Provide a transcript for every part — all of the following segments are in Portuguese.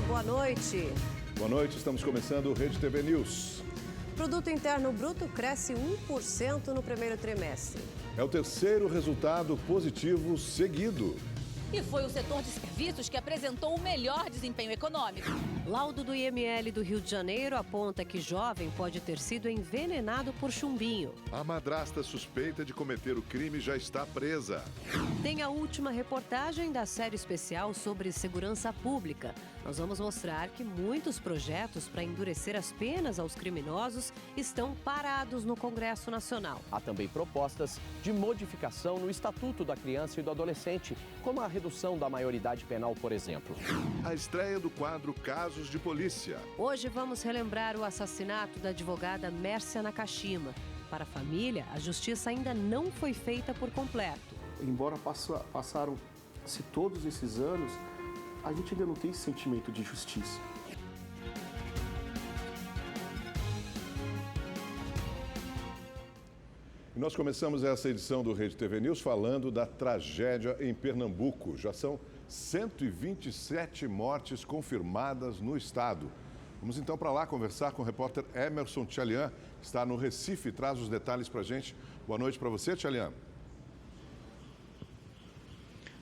boa noite. Boa noite, estamos começando o Rede TV News. Produto Interno Bruto cresce 1% no primeiro trimestre. É o terceiro resultado positivo seguido. E foi o setor de serviços que apresentou o melhor desempenho econômico. Laudo do IML do Rio de Janeiro aponta que jovem pode ter sido envenenado por chumbinho. A madrasta suspeita de cometer o crime já está presa. Tem a última reportagem da série especial sobre segurança pública. Nós vamos mostrar que muitos projetos para endurecer as penas aos criminosos estão parados no Congresso Nacional. Há também propostas de modificação no Estatuto da Criança e do Adolescente, como a redução da maioridade penal, por exemplo. A estreia do quadro Casos de Polícia. Hoje vamos relembrar o assassinato da advogada Mércia Nakashima. Para a família, a justiça ainda não foi feita por completo. Embora passaram-se todos esses anos, a gente ainda não tem esse sentimento de justiça. E nós começamos essa edição do Rede TV News falando da tragédia em Pernambuco. Já são 127 mortes confirmadas no estado. Vamos então para lá conversar com o repórter Emerson Tchalian, que está no Recife e traz os detalhes para a gente. Boa noite para você, Tchalian.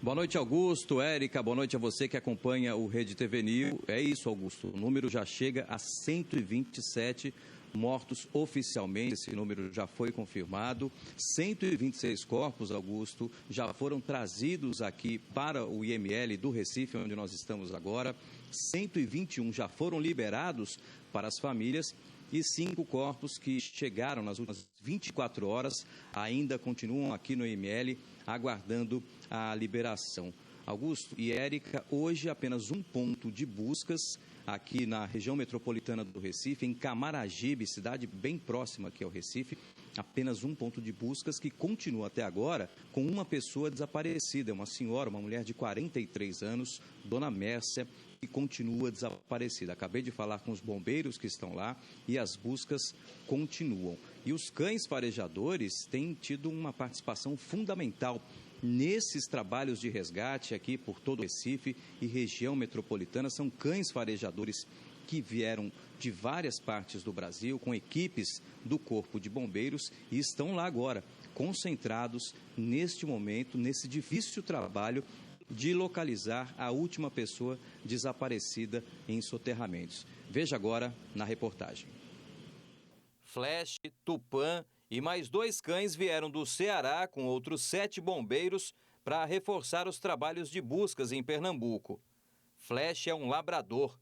Boa noite, Augusto, Érica, boa noite a você que acompanha o Rede TV News. É isso, Augusto, o número já chega a 127 mortos oficialmente, esse número já foi confirmado. 126 corpos, Augusto, já foram trazidos aqui para o IML do Recife, onde nós estamos agora. 121 já foram liberados para as famílias. E 5 corpos que chegaram nas últimas 24 horas ainda continuam aqui no IML aguardando a liberação. Augusto e Érica, hoje apenas um ponto de buscas aqui na região metropolitana do Recife, em Camaragibe, cidade bem próxima aqui ao Recife, apenas um ponto de buscas que continua até agora com uma pessoa desaparecida, uma senhora, uma mulher de 43 anos, Dona Mércia, que continua desaparecida. Acabei de falar com os bombeiros que estão lá e as buscas continuam. E os cães farejadores têm tido uma participação fundamental nesses trabalhos de resgate aqui por todo o Recife e região metropolitana. São cães farejadores que vieram de várias partes do Brasil com equipes do Corpo de Bombeiros e estão lá agora, concentrados neste momento, nesse difícil trabalho de localizar a última pessoa desaparecida em soterramentos. Veja agora na reportagem. Flash, Tupã e mais 2 cães vieram do Ceará com outros 7 bombeiros para reforçar os trabalhos de buscas em Pernambuco. Flash é um labrador.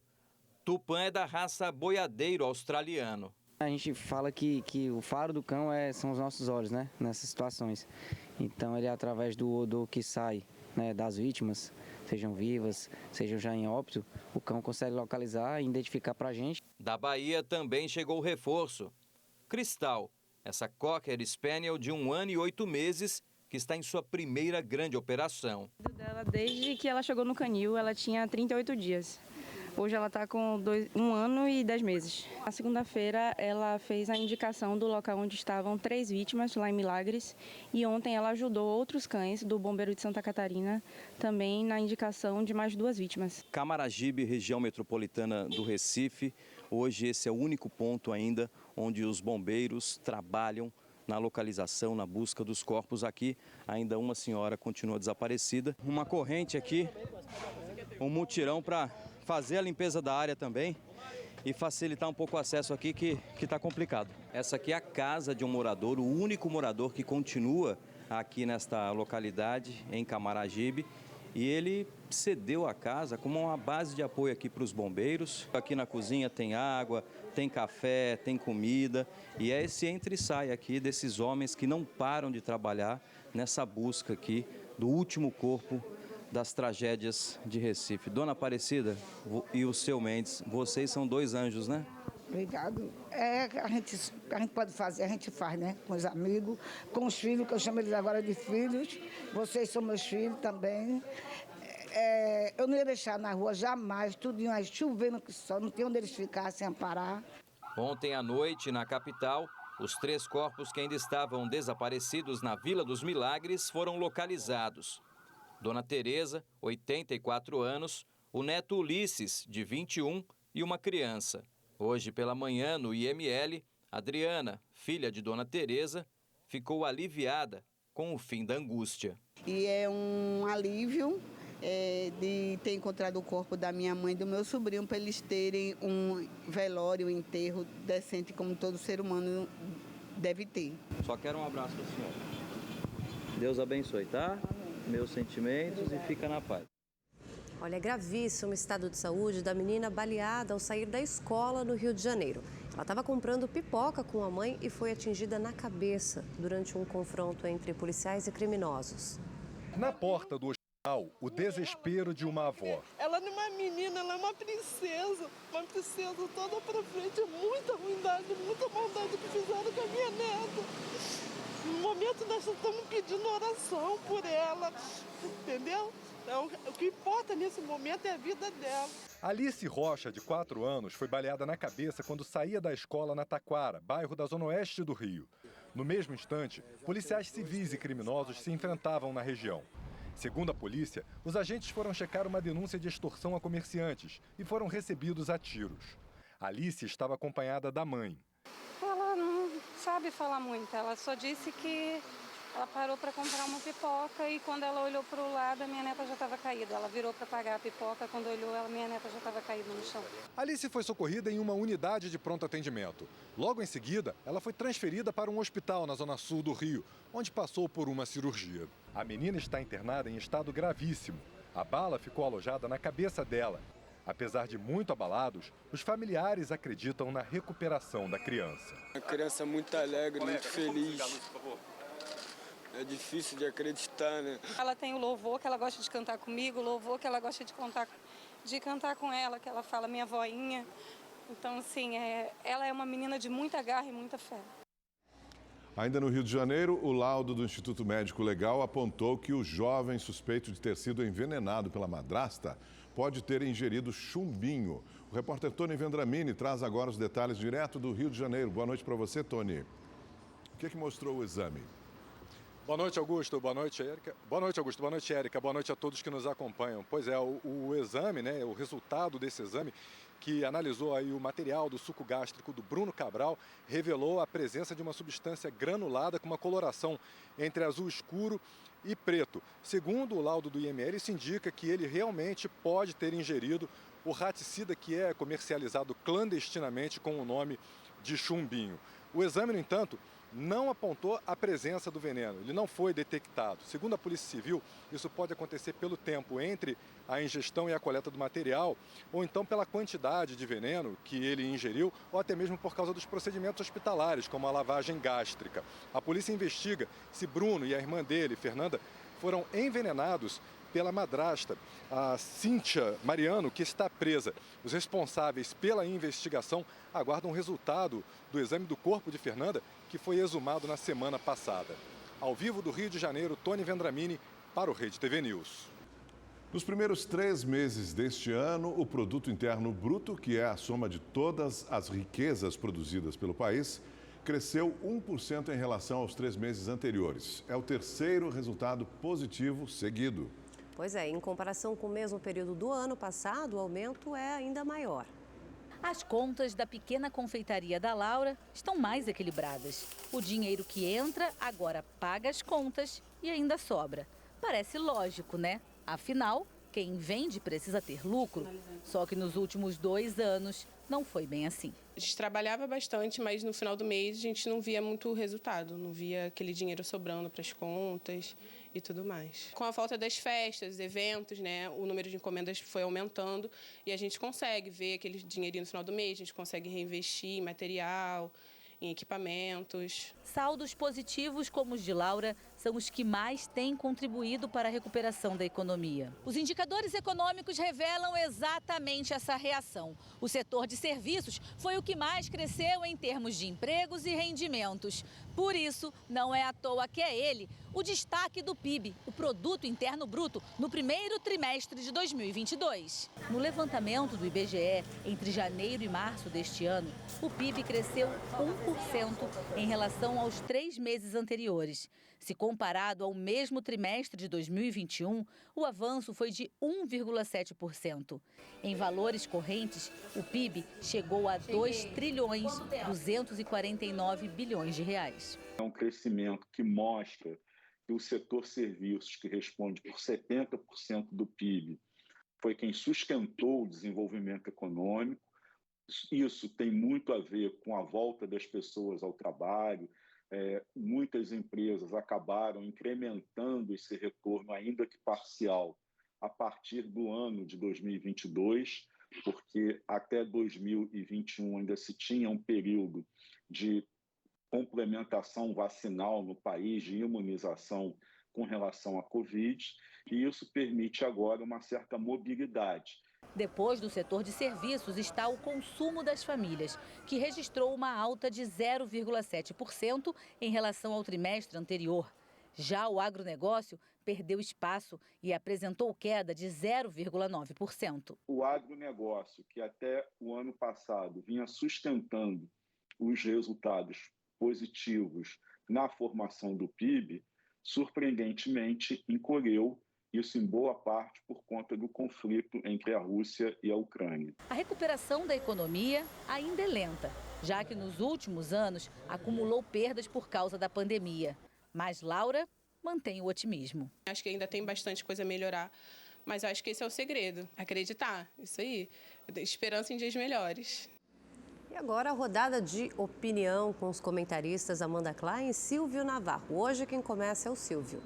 Tupã é da raça boiadeiro australiano. A gente fala que o faro do cão são os nossos olhos, né, nessas situações. Então ele é através do odor que sai, né, das vítimas, sejam vivas, sejam já em óbito, o cão consegue localizar e identificar para a gente. Da Bahia também chegou o reforço. Cristal, essa Cocker Spaniel de 1 ano e 8 meses, que está em sua primeira grande operação. Desde que ela chegou no canil, ela tinha 38 dias. Hoje ela está com 1 ano e 10 meses. Na segunda-feira, ela fez a indicação do local onde estavam 3 vítimas, lá em Milagres. E ontem ela ajudou outros cães do Bombeiro de Santa Catarina, também na indicação de mais 2 vítimas. Camaragibe, região metropolitana do Recife. Hoje esse é o único ponto ainda onde os bombeiros trabalham na localização, na busca dos corpos aqui. Ainda uma senhora continua desaparecida. Uma corrente aqui, um mutirão para fazer a limpeza da área também e facilitar um pouco o acesso aqui que está complicado. Essa aqui é a casa de um morador, o único morador que continua aqui nesta localidade, em Camaragibe, e ele cedeu a casa como uma base de apoio aqui para os bombeiros. Aqui na cozinha tem água, tem café, tem comida e é esse entra e sai aqui desses homens que não param de trabalhar nessa busca aqui do último corpo das tragédias de Recife. Dona Aparecida e o seu Mendes, vocês são 2 anjos, né? Obrigado. A gente pode fazer, a gente faz, né? Com os amigos, com os filhos, que eu chamo eles agora de filhos. Vocês são meus filhos também. Eu não ia deixar na rua jamais, tudinho aí chovendo que só, não tem onde eles ficassem a parar. Ontem à noite, na capital, os 3 corpos que ainda estavam desaparecidos na Vila dos Milagres foram localizados. Dona Tereza, 84 anos, o neto Ulisses, de 21, e uma criança. Hoje pela manhã, no IML, Adriana, filha de Dona Tereza, ficou aliviada com o fim da angústia. E é um alívio de ter encontrado o corpo da minha mãe e do meu sobrinho, para eles terem um velório, um enterro decente, como todo ser humano deve ter. Só quero um abraço da senhora. Deus abençoe, tá? Meus sentimentos e fica na paz. Olha, é gravíssimo o estado de saúde da menina baleada ao sair da escola no Rio de Janeiro. Ela estava comprando pipoca com a mãe e foi atingida na cabeça durante um confronto entre policiais e criminosos. Na porta do hospital, o desespero de uma avó. Ela não é uma menina, ela é uma princesa toda pra frente. Muita ruindade, muita maldade que fizeram com a minha neta. No momento nós estamos pedindo oração por ela, entendeu? Então, o que importa nesse momento é a vida dela. Alice Rocha, de 4 anos, foi baleada na cabeça quando saía da escola na Taquara, bairro da zona oeste do Rio. No mesmo instante, policiais civis e criminosos se enfrentavam na região. Segundo a polícia, os agentes foram checar uma denúncia de extorsão a comerciantes e foram recebidos a tiros. Alice estava acompanhada da mãe. Ela não sabe falar muito, ela só disse que ela parou para comprar uma pipoca e quando ela olhou para o lado, a minha neta já estava caída. Ela virou para pagar a pipoca, quando olhou, a minha neta já estava caída no chão. Alice foi socorrida em uma unidade de pronto atendimento. Logo em seguida, ela foi transferida para um hospital na zona sul do Rio, onde passou por uma cirurgia. A menina está internada em estado gravíssimo. A bala ficou alojada na cabeça dela. Apesar de muito abalados, os familiares acreditam na recuperação da criança. A criança muito alegre, muito feliz. É difícil de acreditar, né? Ela tem o louvor que ela gosta de cantar comigo, o louvor que ela gosta de cantar com ela, que ela fala minha voinha. Então, assim, ela é uma menina de muita garra e muita fé. Ainda no Rio de Janeiro, o laudo do Instituto Médico Legal apontou que o jovem suspeito de ter sido envenenado pela madrasta pode ter ingerido chumbinho. O repórter Tony Vendramini traz agora os detalhes direto do Rio de Janeiro. Boa noite para você, Tony. O que mostrou o exame? Boa noite, Augusto. Boa noite, Érica. Boa noite, Augusto. Boa noite, Érica. Boa noite a todos que nos acompanham. Pois é, o exame, né, o resultado desse exame, que analisou aí o material do suco gástrico do Bruno Cabral, revelou a presença de uma substância granulada com uma coloração entre azul escuro e preto. Segundo o laudo do IML, isso indica que ele realmente pode ter ingerido o raticida que é comercializado clandestinamente com o nome de chumbinho. O exame, no entanto, não apontou a presença do veneno, ele não foi detectado. Segundo a Polícia Civil, isso pode acontecer pelo tempo entre a ingestão e a coleta do material, ou então pela quantidade de veneno que ele ingeriu, ou até mesmo por causa dos procedimentos hospitalares, como a lavagem gástrica. A polícia investiga se Bruno e a irmã dele, Fernanda, foram envenenados pela madrasta, a Cíntia Mariano, que está presa. Os responsáveis pela investigação aguardam o resultado do exame do corpo de Fernanda, que foi exumado na semana passada. Ao vivo do Rio de Janeiro, Tony Vendramini para o Rede TV News. Nos primeiros 3 meses deste ano, o Produto Interno Bruto, que é a soma de todas as riquezas produzidas pelo país, cresceu 1% em relação aos 3 meses anteriores. É o terceiro resultado positivo seguido. Pois é, em comparação com o mesmo período do ano passado, o aumento é ainda maior. As contas da pequena confeitaria da Laura estão mais equilibradas. O dinheiro que entra agora paga as contas e ainda sobra. Parece lógico, né? Afinal, quem vende precisa ter lucro. Só que nos últimos 2 anos não foi bem assim. A gente trabalhava bastante, mas no final do mês a gente não via muito resultado, não via aquele dinheiro sobrando para as contas e tudo mais. Com a falta das festas, eventos, né, o número de encomendas foi aumentando e a gente consegue ver aquele dinheirinho no final do mês, a gente consegue reinvestir em material, em equipamentos. Saldos positivos como os de Laura são os que mais têm contribuído para a recuperação da economia. Os indicadores econômicos revelam exatamente essa reação. O setor de serviços foi o que mais cresceu em termos de empregos e rendimentos. Por isso, não é à toa que é ele o destaque do PIB, o Produto Interno Bruto, no primeiro trimestre de 2022. No levantamento do IBGE, entre janeiro e março deste ano, o PIB cresceu 1% em relação aos 3 meses anteriores. Se comparado ao mesmo trimestre de 2021, o avanço foi de 1,7%. Em valores correntes, o PIB chegou a 2,249 bilhões de reais. É um crescimento que mostra que o setor serviços, que responde por 70% do PIB, foi quem sustentou o desenvolvimento econômico. Isso tem muito a ver com a volta das pessoas ao trabalho. Muitas empresas acabaram incrementando esse retorno, ainda que parcial, a partir do ano de 2022, porque até 2021 ainda se tinha um período de complementação vacinal no país, de imunização com relação à Covid, e isso permite agora uma certa mobilidade. Depois do setor de serviços está o consumo das famílias, que registrou uma alta de 0,7% em relação ao trimestre anterior. Já o agronegócio perdeu espaço e apresentou queda de 0,9%. O agronegócio, que até o ano passado vinha sustentando os resultados positivos na formação do PIB, surpreendentemente encolheu, isso em boa parte por conta do conflito entre a Rússia e a Ucrânia. A recuperação da economia ainda é lenta, já que nos últimos anos acumulou perdas por causa da pandemia. Mas Laura mantém o otimismo. Acho que ainda tem bastante coisa a melhorar, mas acho que esse é o segredo, acreditar, isso aí, esperança em dias melhores. E agora a rodada de opinião com os comentaristas Amanda Klein e Silvio Navarro. Hoje quem começa é o Silvio.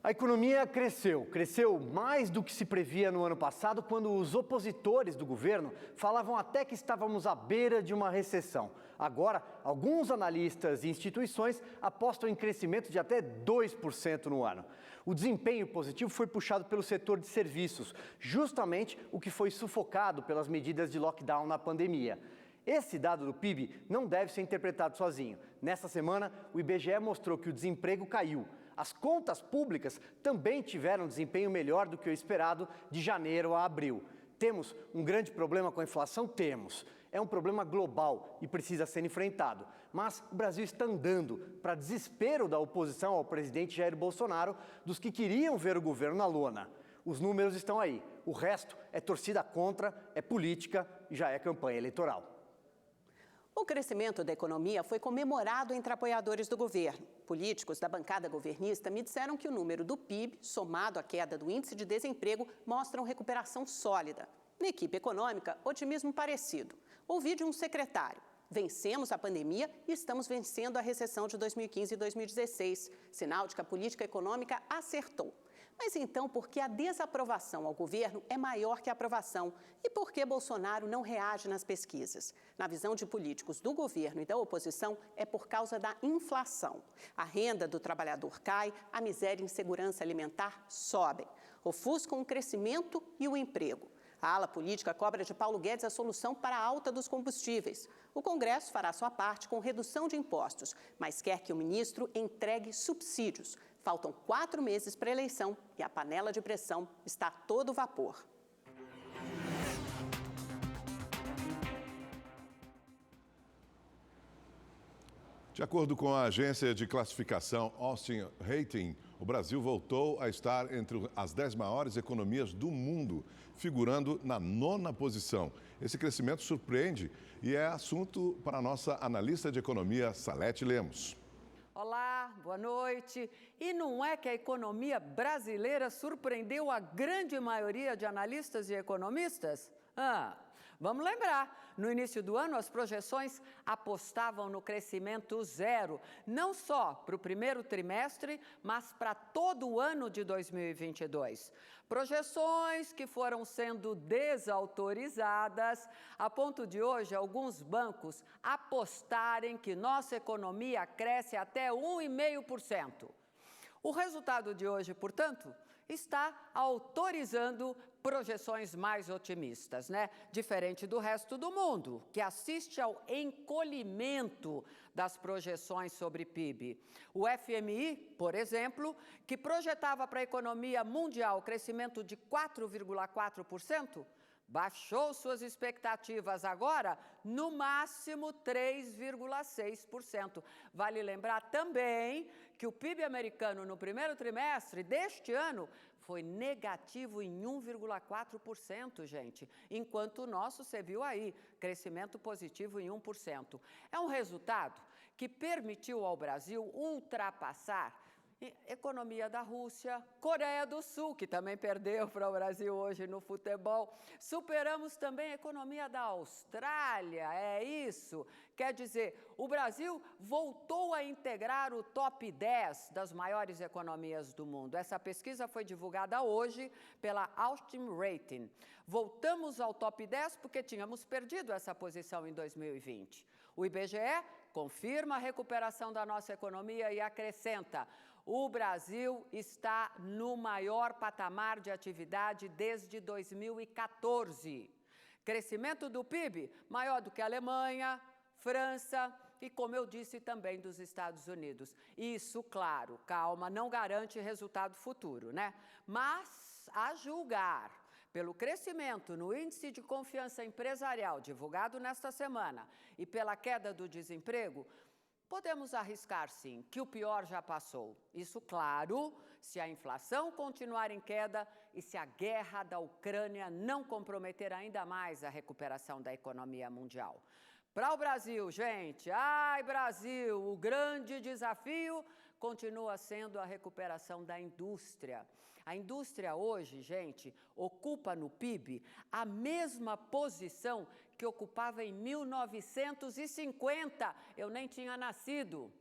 A economia cresceu mais do que se previa no ano passado, quando os opositores do governo falavam até que estávamos à beira de uma recessão. Agora, alguns analistas e instituições apostam em crescimento de até 2% no ano. O desempenho positivo foi puxado pelo setor de serviços, justamente o que foi sufocado pelas medidas de lockdown na pandemia. Esse dado do PIB não deve ser interpretado sozinho. Nesta semana, o IBGE mostrou que o desemprego caiu. As contas públicas também tiveram desempenho melhor do que o esperado de janeiro a abril. Temos um grande problema com a inflação? Temos. É um problema global e precisa ser enfrentado. Mas o Brasil está andando, para desespero da oposição ao presidente Jair Bolsonaro, dos que queriam ver o governo na lona. Os números estão aí. O resto é torcida contra, é política e já é campanha eleitoral. O crescimento da economia foi comemorado entre apoiadores do governo. Políticos da bancada governista me disseram que o número do PIB, somado à queda do índice de desemprego, mostram recuperação sólida. Na equipe econômica, otimismo parecido. Ouvi de um secretário: vencemos a pandemia e estamos vencendo a recessão de 2015 e 2016. Sinal de que a política econômica acertou. Mas então, por que a desaprovação ao governo é maior que a aprovação? E por que Bolsonaro não reage nas pesquisas? Na visão de políticos do governo e da oposição, é por causa da inflação. A renda do trabalhador cai, a miséria e insegurança alimentar sobem. Ofuscam o crescimento e o emprego. A ala política cobra de Paulo Guedes a solução para a alta dos combustíveis. O Congresso fará sua parte com redução de impostos, mas quer que o ministro entregue subsídios. Faltam 4 meses para a eleição e a panela de pressão está a todo vapor. De acordo com a agência de classificação Austin Rating, o Brasil voltou a estar entre as 10 maiores economias do mundo, figurando na 9ª posição. Esse crescimento surpreende e é assunto para a nossa analista de economia, Salete Lemos. Olá, boa noite. E não é que a economia brasileira surpreendeu a grande maioria de analistas e economistas? Vamos lembrar, no início do ano as projeções apostavam no crescimento zero, não só para o primeiro trimestre, mas para todo o ano de 2022. Projeções que foram sendo desautorizadas, a ponto de hoje alguns bancos apostarem que nossa economia cresce até 1,5%. O resultado de hoje, portanto, está autorizando projeções mais otimistas, né? Diferente do resto do mundo, que assiste ao encolhimento das projeções sobre PIB. O FMI, por exemplo, que projetava para a economia mundial crescimento de 4,4%, baixou suas expectativas agora no máximo 3,6%. Vale lembrar também que o PIB americano no primeiro trimestre deste ano foi negativo em 1,4%, gente, enquanto o nosso, você viu aí, crescimento positivo em 1%. É um resultado que permitiu ao Brasil ultrapassar economia da Rússia, Coreia do Sul, que também perdeu para o Brasil hoje no futebol. Superamos também a economia da Austrália, é isso. Quer dizer, o Brasil voltou a integrar o top 10 das maiores economias do mundo. Essa pesquisa foi divulgada hoje pela Austin Rating. Voltamos ao top 10 porque tínhamos perdido essa posição em 2020. O IBGE confirma a recuperação da nossa economia e acrescenta: o Brasil está no maior patamar de atividade desde 2014. Crescimento do PIB maior do que a Alemanha, França e, como eu disse, também dos Estados Unidos. Isso, claro, calma, não garante resultado futuro, né? Mas, a julgar pelo crescimento no índice de confiança empresarial divulgado nesta semana e pela queda do desemprego, podemos arriscar, sim, que o pior já passou. Isso, claro, se a inflação continuar em queda e se a guerra da Ucrânia não comprometer ainda mais a recuperação da economia mundial. Para o Brasil, gente, ai Brasil, o grande desafio continua sendo a recuperação da indústria. A indústria hoje, gente, ocupa no PIB a mesma posição que ocupava em 1950. Eu nem tinha nascido.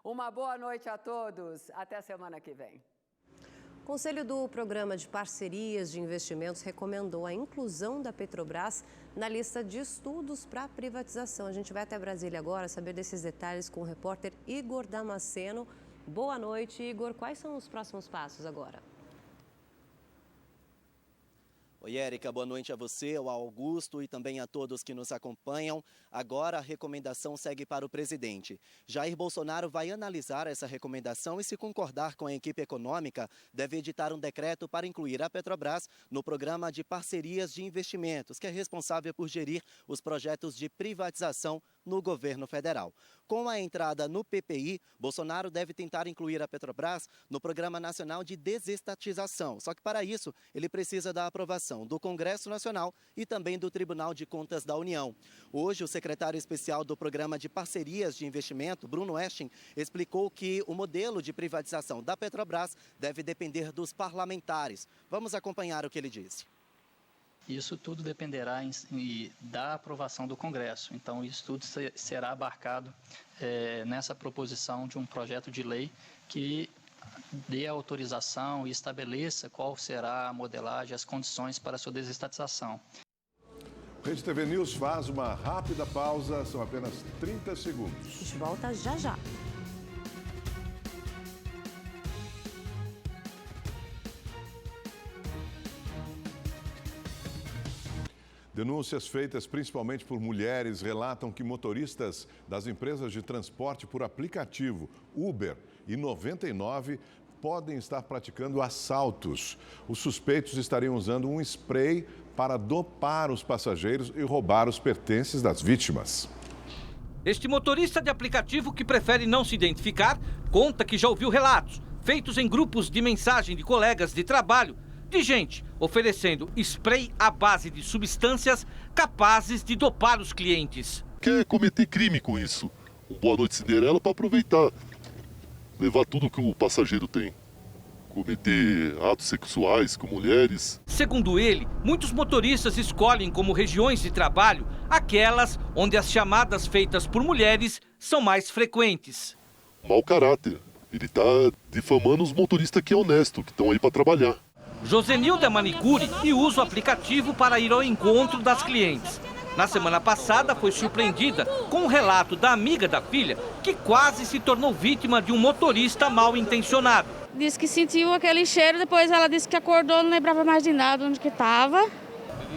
Uma boa noite a todos. Até a semana que vem. O Conselho do Programa de Parcerias de Investimentos recomendou a inclusão da Petrobras na lista de estudos para privatização. A gente vai até Brasília agora saber desses detalhes com o repórter Igor Damasceno. Boa noite, Igor. Quais são os próximos passos agora? Oi, Érica, boa noite a você, ao Augusto e também a todos que nos acompanham. Agora a recomendação segue para o presidente. Jair Bolsonaro vai analisar essa recomendação e, se concordar com a equipe econômica, deve editar um decreto para incluir a Petrobras no programa de parcerias de investimentos, que é responsável por gerir os projetos de privatização no governo federal. Com a entrada no PPI, Bolsonaro deve tentar incluir a Petrobras no Programa Nacional de Desestatização. Só que para isso, ele precisa da aprovação do Congresso Nacional e também do Tribunal de Contas da União. Hoje, o secretário especial do Programa de Parcerias de Investimento, Bruno Esting, explicou que o modelo de privatização da Petrobras deve depender dos parlamentares. Vamos acompanhar o que ele disse. Isso tudo dependerá da aprovação do Congresso. Então, isso tudo será abarcado nessa proposição de um projeto de lei que dê autorização e estabeleça qual será a modelagem, as condições para a sua desestatização. O Rede TV News faz uma rápida pausa, são apenas 30 segundos. A gente volta já já. Denúncias feitas principalmente por mulheres relatam que motoristas das empresas de transporte por aplicativo Uber e 99 podem estar praticando assaltos. Os suspeitos estariam usando um spray para dopar os passageiros e roubar os pertences das vítimas. Este motorista de aplicativo, que prefere não se identificar, conta que já ouviu relatos feitos em grupos de mensagem de colegas de trabalho de gente oferecendo spray à base de substâncias capazes de dopar os clientes. Quer cometer crime com isso? Um Boa Noite Cinderela para aproveitar, levar tudo que o passageiro tem. Cometer atos sexuais com mulheres. Segundo ele, muitos motoristas escolhem como regiões de trabalho aquelas onde as chamadas feitas por mulheres são mais frequentes. Mau caráter. Ele está difamando os motoristas que é honesto, que estão aí para trabalhar. Josenilda manicure e usa o aplicativo para ir ao encontro das clientes. Na semana passada, foi surpreendida com um relato da amiga da filha, que quase se tornou vítima de um motorista mal intencionado. Disse que sentiu aquele cheiro, depois ela disse que acordou, não lembrava mais de nada, onde que estava.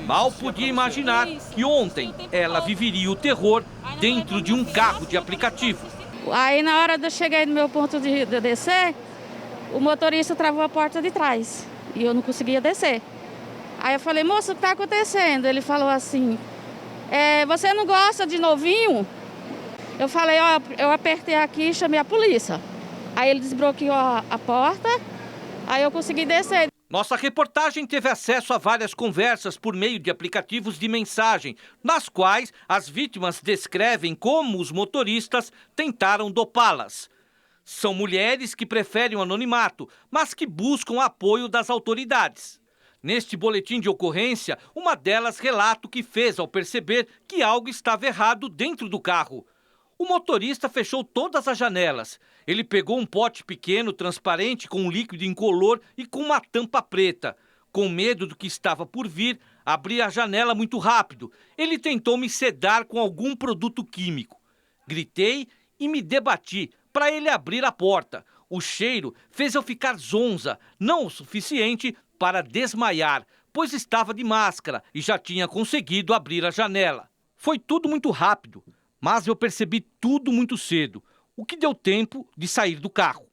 Mal podia imaginar que ontem ela viveria o terror dentro de um carro de aplicativo. Aí, na hora de eu chegar no meu ponto de descer, o motorista travou a porta de trás e eu não conseguia descer. Aí eu falei, moço, o que está acontecendo? Ele falou assim, você não gosta de novinho? Eu falei, ó, eu apertei aqui e chamei a polícia. Aí ele desbloqueou a porta, aí eu consegui descer. Nossa reportagem teve acesso a várias conversas por meio de aplicativos de mensagem, nas quais as vítimas descrevem como os motoristas tentaram dopá-las. São mulheres que preferem o anonimato, mas que buscam apoio das autoridades. Neste boletim de ocorrência, uma delas relata o que fez ao perceber que algo estava errado dentro do carro. O motorista fechou todas as janelas. Ele pegou um pote pequeno, transparente, com um líquido incolor e com uma tampa preta. Com medo do que estava por vir, abri a janela muito rápido. Ele tentou me sedar com algum produto químico. Gritei e me debati para ele abrir a porta. O cheiro fez eu ficar zonza, não o suficiente para desmaiar, pois estava de máscara e já tinha conseguido abrir a janela. Foi tudo muito rápido, mas eu percebi tudo muito cedo, o que deu tempo de sair do carro.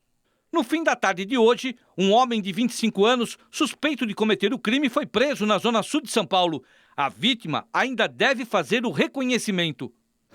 No fim da tarde de hoje, um homem de 25 anos, suspeito de cometer o crime, foi preso na zona sul de São Paulo. A vítima ainda deve fazer o reconhecimento.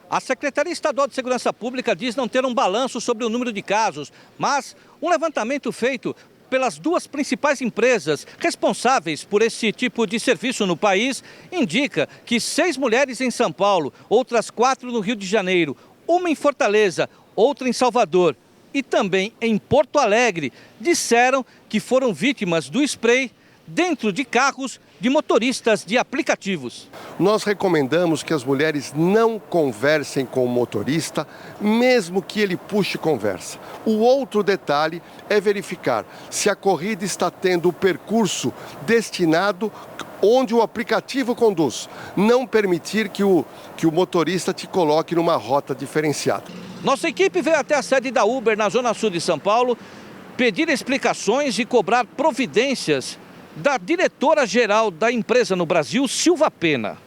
A Secretaria Estadual de Segurança Pública diz não ter um balanço sobre o número de casos, mas um levantamento feito pelas duas principais empresas responsáveis por esse tipo de serviço no país indica que 6 mulheres em São Paulo, outras 4 no Rio de Janeiro, uma em Fortaleza, outra em Salvador e também em Porto Alegre, disseram que foram vítimas do spray dentro de carros de motoristas de aplicativos. Nós recomendamos que as mulheres não conversem com o motorista, mesmo que ele puxe conversa. O outro detalhe é verificar se a corrida está tendo o percurso destinado onde o aplicativo conduz. Não permitir que o motorista te coloque numa rota diferenciada. Nossa equipe veio até a sede da Uber na zona sul de São Paulo pedir explicações e cobrar providências da diretora-geral da empresa no Brasil, Silva Pena.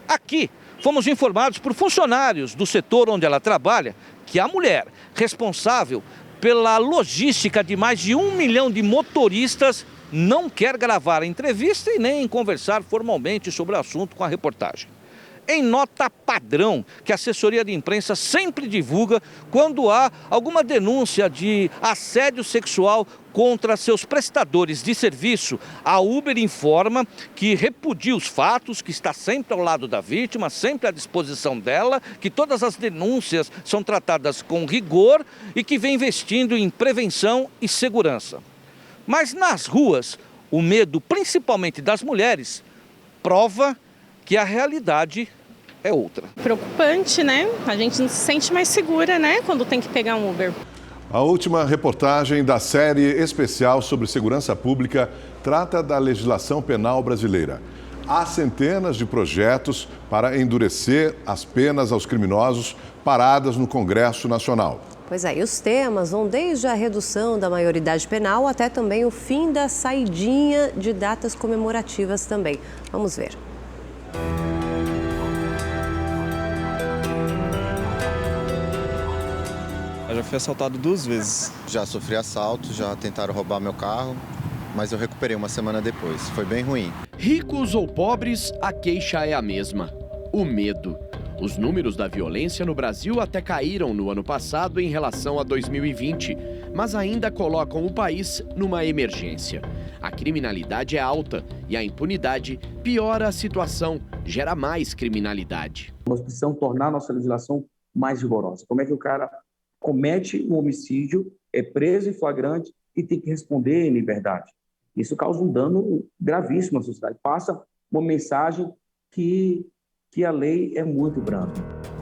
Aqui, fomos informados por funcionários do setor onde ela trabalha que a mulher responsável pela logística de mais de 1 milhão de motoristas não quer gravar a entrevista e nem conversar formalmente sobre o assunto com a reportagem. Em nota padrão que a assessoria de imprensa sempre divulga quando há alguma denúncia de assédio sexual contra seus prestadores de serviço, a Uber informa que repudia os fatos, que está sempre ao lado da vítima, sempre à disposição dela, que todas as denúncias são tratadas com rigor e que vem investindo em prevenção e segurança. Mas nas ruas, o medo, principalmente das mulheres, prova que a realidade é outra. Preocupante, né? A gente não se sente mais segura, né? Quando tem que pegar um Uber. A última reportagem da série especial sobre segurança pública trata da legislação penal brasileira. Há centenas de projetos para endurecer as penas aos criminosos paradas no Congresso Nacional. Pois é, e os temas vão desde a redução da maioridade penal até também o fim da saidinha de datas comemorativas também. Vamos ver. Eu já fui assaltado 2 vezes. Já sofri assalto, já tentaram roubar meu carro, mas eu recuperei uma semana depois. Foi bem ruim. Ricos ou pobres, a queixa é a mesma: o medo. Os números da violência no Brasil até caíram no ano passado em relação a 2020, mas ainda colocam o país numa emergência. A criminalidade é alta e a impunidade piora a situação, gera mais criminalidade. Nós precisamos tornar a nossa legislação mais rigorosa. Como é que o cara comete um homicídio, é preso em flagrante e tem que responder em liberdade? Isso causa um dano gravíssimo à sociedade. Passa uma mensagem que a lei é muito branda.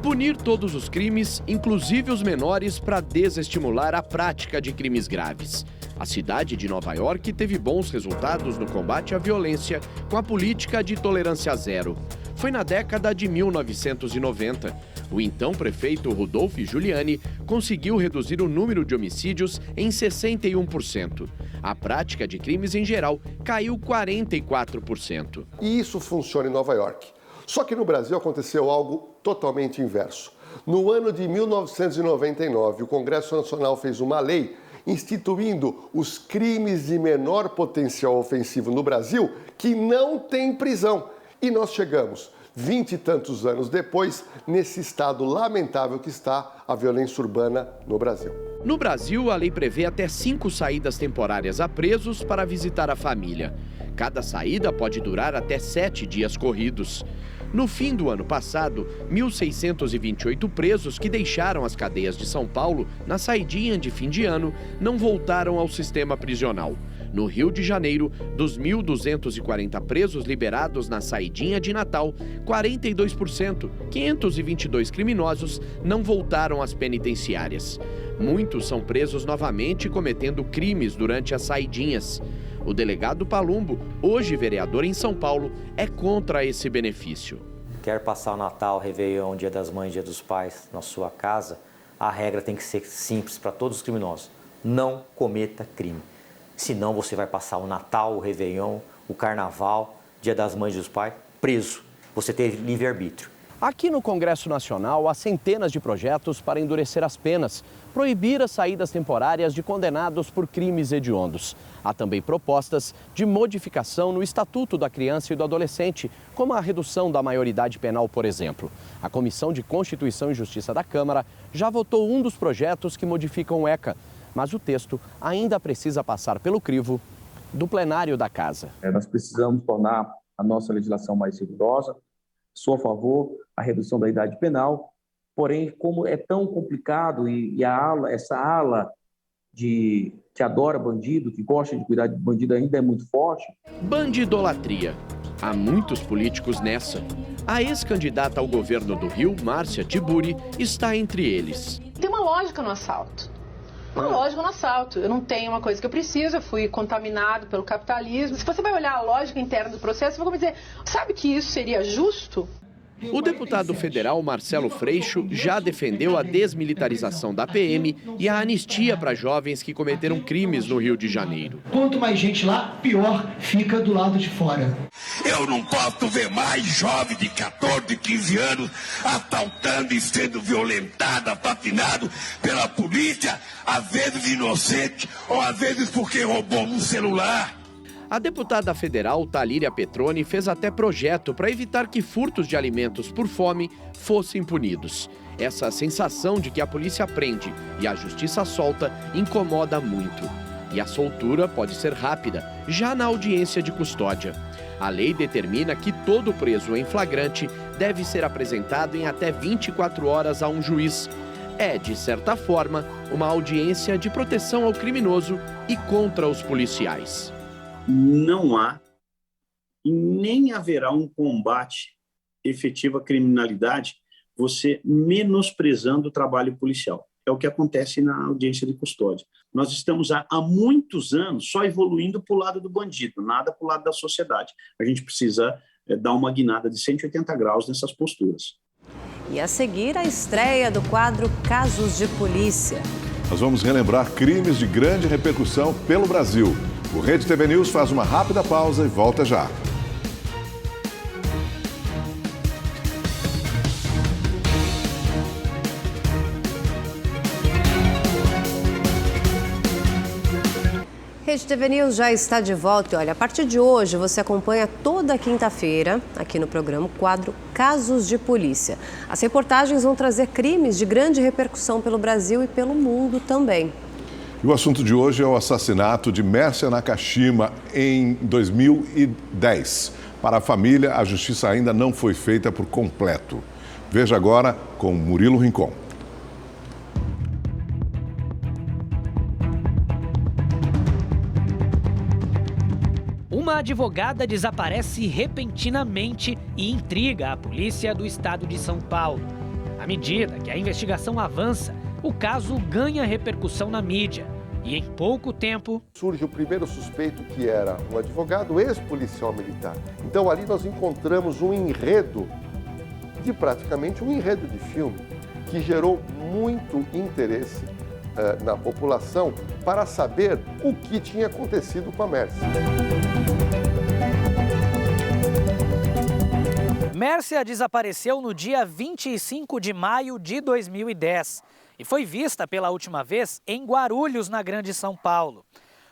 Punir todos os crimes, inclusive os menores, para desestimular a prática de crimes graves. A cidade de Nova York teve bons resultados no combate à violência com a política de tolerância zero. Foi na década de 1990. O então prefeito Rudolph Giuliani conseguiu reduzir o número de homicídios em 61%. A prática de crimes em geral caiu 44%. E isso funciona em Nova York. Só que no Brasil aconteceu algo totalmente inverso. No ano de 1999, o Congresso Nacional fez uma lei instituindo os crimes de menor potencial ofensivo no Brasil, que não tem prisão. E nós chegamos, 20 e tantos anos depois, nesse estado lamentável que está a violência urbana no Brasil. No Brasil, a lei prevê até 5 saídas temporárias a presos para visitar a família. Cada saída pode durar até 7 dias corridos. No fim do ano passado, 1.628 presos que deixaram as cadeias de São Paulo na saidinha de fim de ano não voltaram ao sistema prisional. No Rio de Janeiro, dos 1.240 presos liberados na saidinha de Natal, 42%, 522 criminosos, não voltaram às penitenciárias. Muitos são presos novamente cometendo crimes durante as saidinhas. O delegado Palumbo, hoje vereador em São Paulo, é contra esse benefício. Quer passar o Natal, Réveillon, Dia das Mães, Dia dos Pais na sua casa, a regra tem que ser simples para todos os criminosos. Não cometa crime. Senão você vai passar o Natal, o Réveillon, o Carnaval, Dia das Mães e dos Pais, preso. Você teve livre-arbítrio. Aqui no Congresso Nacional, há centenas de projetos para endurecer as penas, proibir as saídas temporárias de condenados por crimes hediondos. Há também propostas de modificação no Estatuto da Criança e do Adolescente, como a redução da maioridade penal, por exemplo. A Comissão de Constituição e Justiça da Câmara já votou um dos projetos que modificam o ECA, mas o texto ainda precisa passar pelo crivo do plenário da Casa. Nós precisamos tornar a nossa legislação mais rigorosa. Sou a favor da redução da idade penal, porém, como é tão complicado e essa ala que adora bandido, que gosta de cuidar de bandido ainda é muito forte. Bandidolatria. Há muitos políticos nessa. A ex-candidata ao governo do Rio, Márcia Tiburi, está entre eles. Tem uma lógica no assalto. Uma lógica no assalto. Eu não tenho uma coisa que eu preciso, eu fui contaminado pelo capitalismo. Se você vai olhar a lógica interna do processo, você vai dizer, sabe que isso seria justo? O deputado federal Marcelo Freixo já defendeu a desmilitarização da PM e a anistia para jovens que cometeram crimes no Rio de Janeiro. Quanto mais gente lá, pior fica do lado de fora. Eu não posso ver mais jovem de 14, 15 anos assaltando e sendo violentado, assassinado pela polícia, às vezes inocente ou às vezes porque roubou um celular. A deputada federal Talíria Petroni fez até projeto para evitar que furtos de alimentos por fome fossem punidos. Essa sensação de que a polícia prende e a justiça solta incomoda muito. E a soltura pode ser rápida, já na audiência de custódia. A lei determina que todo preso em flagrante deve ser apresentado em até 24 horas a um juiz. É, de certa forma, uma audiência de proteção ao criminoso e contra os policiais. Não há e nem haverá um combate efetivo à criminalidade você menosprezando o trabalho policial. É o que acontece na audiência de custódia. Nós estamos há muitos anos só evoluindo para o lado do bandido, nada para o lado da sociedade. A gente precisa dar uma guinada de 180 graus nessas posturas. E a seguir, a estreia do quadro Casos de Polícia. Nós vamos relembrar crimes de grande repercussão pelo Brasil. O Rede TV News faz uma rápida pausa e volta já. Rede TV News já está de volta e olha, a partir de hoje você acompanha toda quinta-feira aqui no programa o quadro Casos de Polícia. As reportagens vão trazer crimes de grande repercussão pelo Brasil e pelo mundo também. E o assunto de hoje é o assassinato de Mércia Nakashima em 2010. Para a família, a justiça ainda não foi feita por completo. Veja agora com Murilo Rincon. Uma advogada desaparece repentinamente e intriga a polícia do estado de São Paulo. À medida que a investigação avança, o caso ganha repercussão na mídia e em pouco tempo... Surge o primeiro suspeito, que era um advogado ex-policial militar. Então ali nós encontramos um enredo, praticamente um enredo de filme, que gerou muito interesse na população para saber o que tinha acontecido com a Mércia. Mércia desapareceu no dia 25 de maio de 2010. e foi vista pela última vez em Guarulhos, na Grande São Paulo.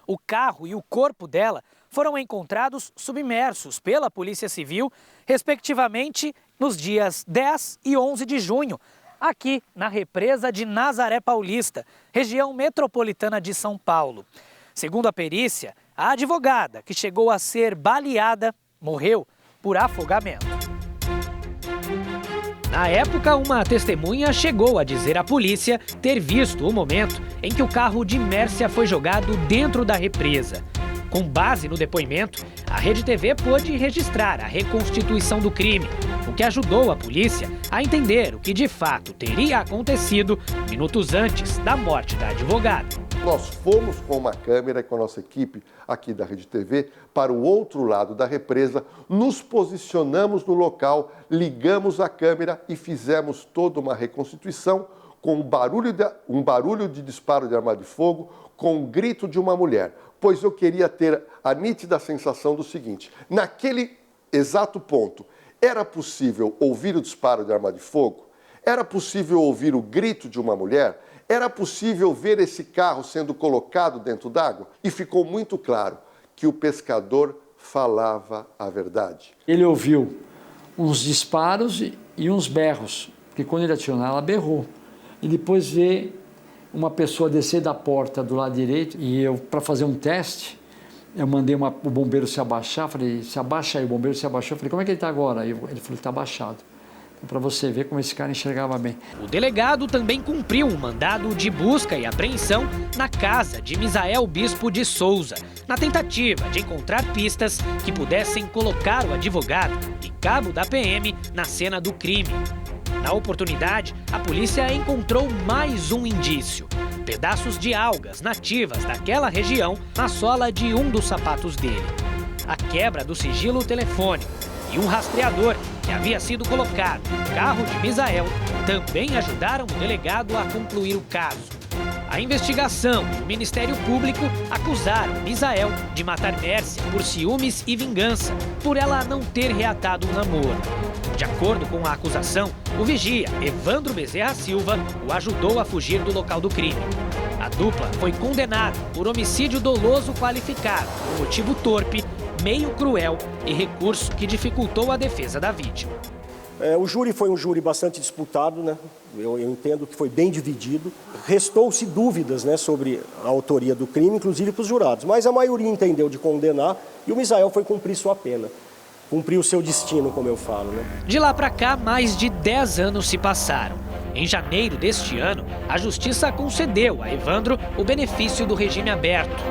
O carro e o corpo dela foram encontrados submersos pela Polícia Civil, respectivamente, nos dias 10 e 11 de junho, aqui na represa de Nazaré Paulista, região metropolitana de São Paulo. Segundo a perícia, a advogada, que chegou a ser baleada, morreu por afogamento. Na época, uma testemunha chegou a dizer à polícia ter visto o momento em que o carro de Mércia foi jogado dentro da represa. Com base no depoimento, a Rede TV pôde registrar a reconstituição do crime, o que ajudou a polícia a entender o que de fato teria acontecido minutos antes da morte da advogada. Nós fomos com uma câmera e com a nossa equipe aqui da Rede TV para o outro lado da represa, nos posicionamos no local, ligamos a câmera e fizemos toda uma reconstituição com um barulho de disparo de arma de fogo, com o grito de uma mulher, pois eu queria ter a nítida sensação do seguinte: naquele exato ponto, era possível ouvir o disparo de arma de fogo? Era possível ouvir o grito de uma mulher? Era possível ver esse carro sendo colocado dentro d'água? E ficou muito claro que o pescador falava a verdade. Ele ouviu uns disparos e uns berros, porque quando ele atirou nela, ela berrou. E depois vê uma pessoa descer da porta do lado direito e eu, para fazer um teste, eu mandei o bombeiro se abaixar, falei, se abaixa aí, o bombeiro se abaixou, eu falei, como é que ele está agora? Ele falou, está abaixado. Para você ver como esse cara enxergava bem. O delegado também cumpriu um mandado de busca e apreensão na casa de Misael Bispo de Souza, na tentativa de encontrar pistas que pudessem colocar o advogado e cabo da PM na cena do crime. Na oportunidade, a polícia encontrou mais um indício: pedaços de algas nativas daquela região na sola de um dos sapatos dele. A quebra do sigilo telefônico e um rastreador que havia sido colocado no carro de Misael também ajudaram o delegado a concluir o caso. A investigação e o Ministério Público acusaram Misael de matar Mércia por ciúmes e vingança, por ela não ter reatado o namoro. De acordo com a acusação, o vigia Evandro Bezerra Silva o ajudou a fugir do local do crime. A dupla foi condenada por homicídio doloso qualificado, por motivo torpe, meio cruel e recurso que dificultou a defesa da vítima. O júri foi um júri bastante disputado, né? Eu entendo que foi bem dividido. Restou-se dúvidas, né, sobre a autoria do crime, inclusive para os jurados, mas a maioria entendeu de condenar e o Misael foi cumprir sua pena. Cumpriu o seu destino, como eu falo, né? De lá para cá, mais de 10 anos se passaram. Em janeiro deste ano, a Justiça concedeu a Evandro o benefício do regime aberto.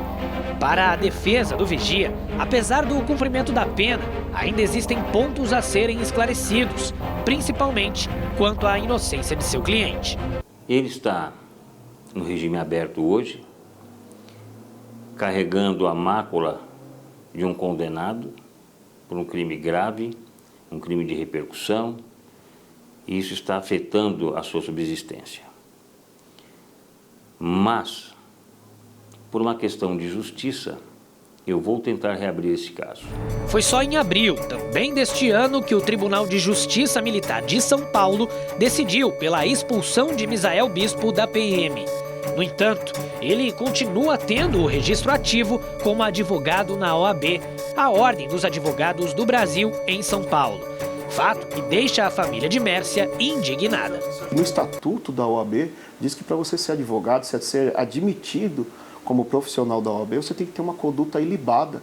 Para a defesa do vigia, apesar do cumprimento da pena, ainda existem pontos a serem esclarecidos, principalmente quanto à inocência de seu cliente. Ele está no regime aberto hoje, carregando a mácula de um condenado por um crime grave, um crime de repercussão, e isso está afetando a sua subsistência. Mas, por uma questão de justiça, eu vou tentar reabrir esse caso. Foi só em abril, também deste ano, que o Tribunal de Justiça Militar de São Paulo decidiu pela expulsão de Misael Bispo da PM. No entanto, ele continua tendo o registro ativo como advogado na OAB, a Ordem dos Advogados do Brasil, em São Paulo. Fato que deixa a família de Mércia indignada. No estatuto da OAB diz que para você ser advogado, ser admitido como profissional da OAB, você tem que ter uma conduta ilibada.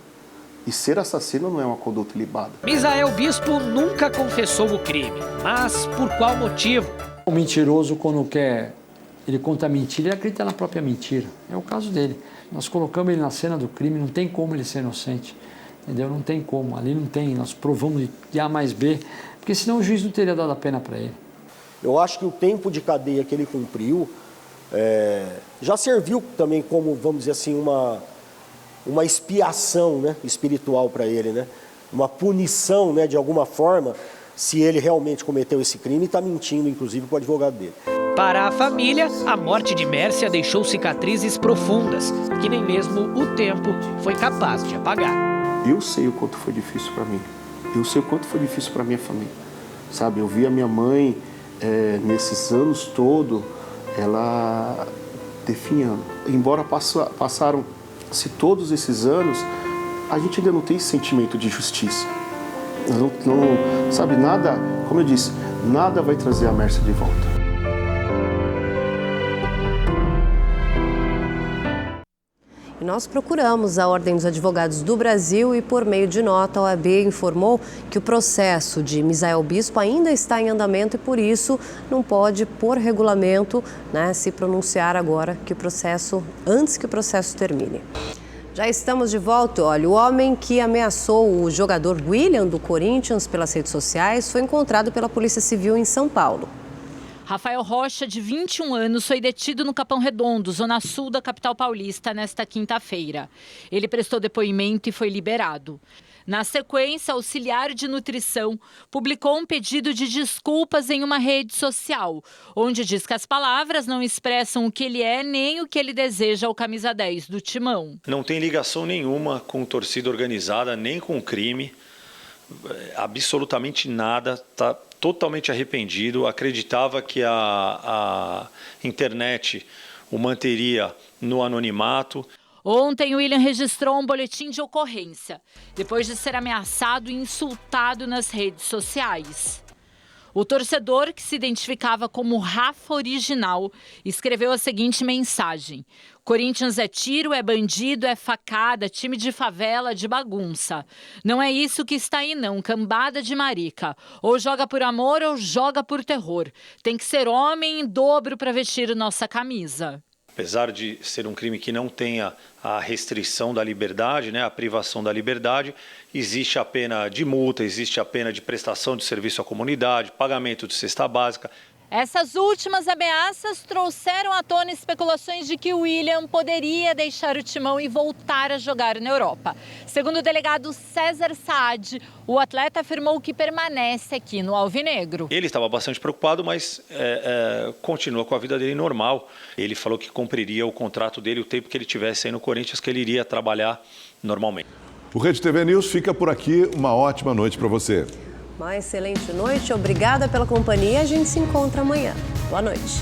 E ser assassino não é uma conduta ilibada. Misael Bispo nunca confessou o crime, mas por qual motivo? O mentiroso, quando quer, ele conta mentira, ele acredita na própria mentira. É o caso dele. Nós colocamos ele na cena do crime, não tem como ele ser inocente. Entendeu? Não tem como, ali não tem, nós provamos de A mais B, porque senão o juiz não teria dado a pena para ele. Eu acho que o tempo de cadeia que ele cumpriu já serviu também como, vamos dizer assim, uma expiação, né, espiritual para ele, né? Uma punição, né, de alguma forma, se ele realmente cometeu esse crime e está mentindo, inclusive, para o advogado dele. Para a família, a morte de Mércia deixou cicatrizes profundas, que nem mesmo o tempo foi capaz de apagar. Eu sei o quanto foi difícil para mim. Eu sei o quanto foi difícil para minha família. Sabe, eu vi a minha mãe, nesses anos todos, ela definhando. Embora passaram-se todos esses anos, a gente ainda não tem esse sentimento de justiça. Não, sabe, nada, como eu disse, nada vai trazer a Mércia de volta. Nós procuramos a Ordem dos Advogados do Brasil e, por meio de nota, a OAB informou que o processo de Misael Bispo ainda está em andamento e, por isso, não pode, por regulamento, se pronunciar agora antes que o processo termine. Já estamos de volta. Olha, o homem que ameaçou o jogador William do Corinthians pelas redes sociais foi encontrado pela Polícia Civil em São Paulo. Rafael Rocha, de 21 anos, foi detido no Capão Redondo, zona sul da capital paulista, nesta quinta-feira. Ele prestou depoimento e foi liberado. Na sequência, a auxiliar de nutrição publicou um pedido de desculpas em uma rede social, onde diz que as palavras não expressam o que ele é nem o que ele deseja ao camisa 10 do Timão. Não tem ligação nenhuma com torcida organizada, nem com crime, absolutamente nada, está totalmente arrependido, acreditava que a internet o manteria no anonimato. Ontem, William registrou um boletim de ocorrência, depois de ser ameaçado e insultado nas redes sociais. O torcedor, que se identificava como Rafa Original, escreveu a seguinte mensagem: Corinthians é tiro, é bandido, é facada, time de favela, de bagunça. Não é isso que está aí não, cambada de marica. Ou joga por amor ou joga por terror. Tem que ser homem em dobro para vestir nossa camisa. Apesar de ser um crime que não tenha a restrição da liberdade, a privação da liberdade, existe a pena de multa, existe a pena de prestação de serviço à comunidade, pagamento de cesta básica. Essas últimas ameaças trouxeram à tona especulações de que o William poderia deixar o Timão e voltar a jogar na Europa. Segundo o delegado César Saad, o atleta afirmou que permanece aqui no Alvinegro. Ele estava bastante preocupado, mas continua com a vida dele normal. Ele falou que cumpriria o contrato dele o tempo que ele estivesse aí no Corinthians, que ele iria trabalhar normalmente. O Rede TV News fica por aqui. Uma ótima noite para você. Uma excelente noite, obrigada pela companhia. A gente se encontra amanhã. Boa noite.